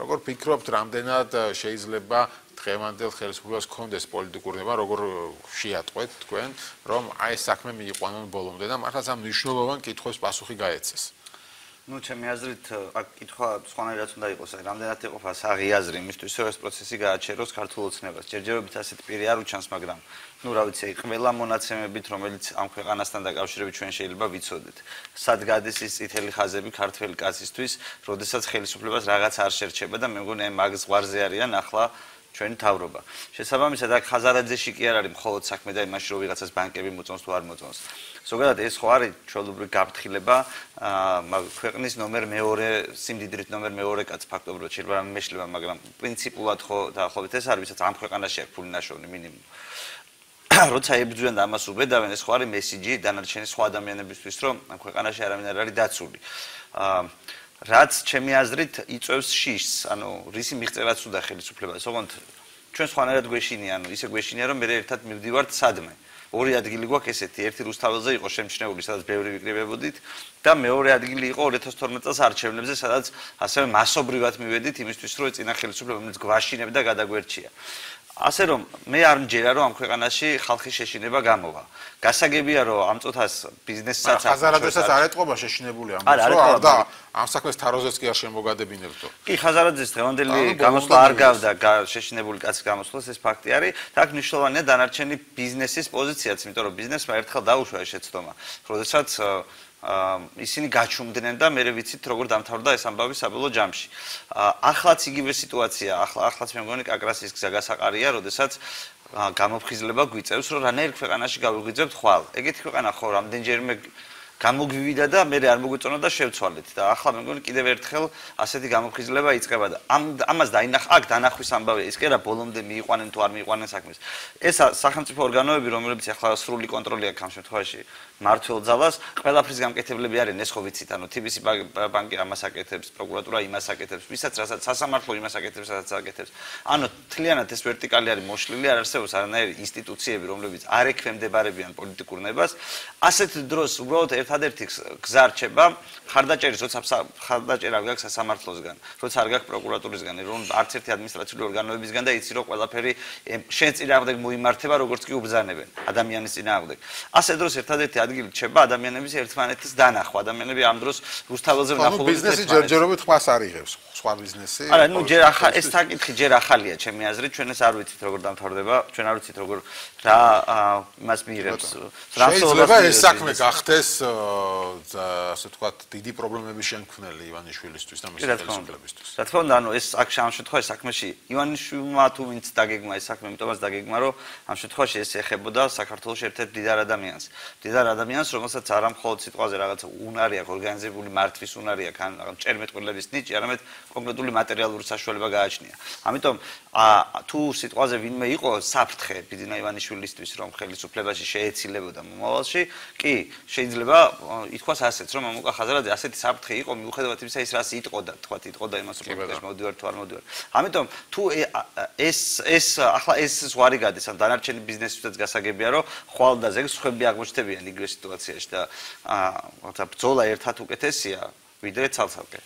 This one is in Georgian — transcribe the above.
როგორ ფიქრობთ, რამდენად შეიძლება დღევანდელ ხელისუფლებას ჰქონდეს პოლიტიკური ნება, როგორ შეატყვეთ თქვენ, რომ აი ეს საქმე მიიყვანონ ბოლომდე და მართლაც ამ მნიშვნელოვან კითხვებს პასუხი გაეცეს. Ну, ჩემი აზრით, აქ კითხვა სხვანაირად უნდა იყოს, რამდენად იყოფა საღი აზრი იმისთვის, რომ ეს პროცესი გააჩეროს ქართულ ოცნებას. ჯერჯერობით ასეთ პირი არ უჩანს, მაგრამ ну, რა ვიცი, ყველა მონაცემებით, რომელიც ამ ქვეყანასთან დაკავშირებით ჩვენ შეიძლება ვიცოდეთ. სად გადის ის წითელი ხაზები ქართველ კაცისთვის, როდესაც ხელისუფლებას რაღაც არ შერჩება და მე მგონი მაგ ზღვარზე არიან ახლა ჩვენი თავრობა. შესაბამისად, აქ ხაზარაძეში კი არ არის მხოლოდ საქმე და იმაში, რომ ვიღაცას ბანკები მოწონს თუ არ მოწონს. ზოგადად ეს ხო არის ჩვეულებრივი გაფრთხილება ქვეყნის ნომერ მეორე სიმდიდრით ნომერ მეორე კაც ფაქტობრივად შეიძლება მეშლება, მაგრამ პრინციპულად ხო დაახლოებით ეს არის, ვისაც ამ ქვეყანაში აქვს ფული ნაშოვნი მინიმუმ. როცა ებრძვიან და ამას უბედავენ, ეს ხო არის მესიჯი დანარჩენი სხვა ადამიანებისთვის, რომ ამ ქვეყანაში არავინ არ არის დაცული. რაც ჩემი აზრით იწევს შიშს, ანუ რისი მიღწევაც უნდა ხელისუფლებას. ოღონდ ჩვენ სხვანაირად გვეშინია, ანუ ისე გვეშინია, რომ მე ერთად მივდივართ სადმე. ორი ადგილი გვაქვს ესეთი, ერთი რუსთაველზე იყო შემჩნეული, სადაც ბევრი ვიკრიბებოდით და მეორე ადგილი იყო 2012 წელს არჩევნებზე, სადაც ასევე მასობრივად მივედით იმისთვის, რომ წინა ხელისუფლება რომელიც გვაშინებდა და გადაგვერჩია. ასე რომ მე არ მჯერა რომ ამ ქვეყანაში ხალხის შეშინება გამოვა. გასაგებია რომ ამ წუთას ბიზნესსაც ხაზარაძესაც არ ეტყობა შეშინებული ამბობს რომ და ამ საქმეს თაროზეც კი არ შემოგადებინებდო. კი ხაზარაძეს დღევანდელი გამოსვლა არ გავდა შეშინებული კაცის გამოსვლას ეს ფაქტი არის და აქ მნიშვნელოვანია დანარჩენი ბიზნესის პოზიციაც, იმიტომ რომ ბიზნესმა ერთხელ დაუშვა ეს შეცდომა, როდესაც ისინი გაჩუმდნენ და მე ვიცით როგორ დამთავრდა ეს ამბავი საბოლოო ჯამში. Ახლაც იგივე სიტუაცია, ახლაც მე მგონი კაკრასის გზა გასაყარია, როდესაც გამოფხიზლება გვიწევს, რომ რანაირ ქვეყანაში გავიღვიძებთ ხვალ. ეგეთი ქვეყანა ხო რამდენჯერმე გამოგვივიდა და მე არ მოგვიწონა და შევცვალეთ და ახლა მე მგონი კიდევ ერთხელ ასეთი გამოფხიზლება იწყება და ამას დაინახა აქ დანახვის ამბავია ის კი არა ბოლომდე მიიყვანენ თუ არ მიიყვანენ საქმეს. ეს სახელმწიფო ორგანოები, რომლებიც ახლა სრული კონტროლი აქვს ამ შემთხვევაში მართლ ძალას, ყველაფრის გამკეთებლები არიან, ეს ხო ვიცით, ანუ TBC ბანკი ამას აკეთებს, პროკურატურა იმას აკეთებს, ვისაც რასაც სასამართლო იმას აკეთებს, რასაც აკეთებს. ანუ თლიანად ეს ვერტიკალი არის მოშლილი, არ არსებობს არანაირი ინსტიტუციები, რომლებიც არ ექვემდებარებიან პოლიტიკურ ნებას. ასეთ დროს უბრალოდ ერთადერთი გზა რჩება ხარდაჭერის, როცა ხარდაჭერა არ გაქვს სასამართლოსგან, როცა არ გაქვს პროკურატურისგან, რომ არც ერთი ადმინისტრაციული ორგანოებისგან და იცი რომ ყველაფერი შენ წინააღმდეგ მოიმართება, როგორც კი უბრძანებენ ადამიანის წინააღმდეგ. ასეთ დროს ერთადერთი ადგილი რჩება ადამიანების ერთმანეთის დანახვა. ადამიანები ამ დროს რუსთაველზე ვნახულობთ ბიზნესი ჯერჯერობით ხმას არ იღებს, სხვა ბიზნესი. არა, ნუ ჯერ ეს საკითხი ჯერ ახალია ჩემი აზრით, ჩვენ ეს არ ვიცით როგორ დამთავრდება, ჩვენ არ ვიცით როგორ რა იმას მიიღებს. შეიძლება ეს საქმე გახდეს ასე ვთქვათ, დიდი პრობლემების შემქმნელი ივანიშვილისთვის და მისი ხელისუფლებისთვის. რა თქმა უნდა, ანუ ეს აქ ამ შემთხვევაში საქმეში ივანიშვილმა თუ ვინც დაგეგმა ეს საქმე, იმიტომაც დაგეგმა, რომ ამ შემთხვევაში ეს ეხებოდა საქართველოს ერთ-ერთ დიდარ ადამიანს. დიდარ ადამიანს, რომელსაც არა მხოლოდ სიტყვაზე რაღაცა უნარი აქვს, ორგანიზებული მართვის უნარი აქვს, ან რაღაც ჭერმეტყველების ნიჭი, არამედ კონკრეტული მატერიალური საშუალება გააჩნია. ამიტომ თუ სიტყვაზე ვინმე იყო საფრთხე ბიძინა ივანიშვილისთვის, რომ ხელისუფლებაში შეეცილებოდა მომავალში, კი, შეიძლება ითქვას ასეც, რომ მამუკა ხაზარაძე ასეთი საფრთხე იყო, მიუხედავად იმისა, ის რას იტყოდა, თქვათ იტყოდა იმას, რომ პოლიტიკაში მოვდივარ თუ არ მოვდივარ. ამიტომ თუ ახლა ეს ზღვარი გადის, ან დანარჩენი ბიზნესისაც გასაგებია, რომ ხვალ და ზეგს სხვები აღმოჩნდებიან იგივე სიტუაციაში და ბრძოლა ერთად უკეთესია, ვიდრე ცალ-ცალკე.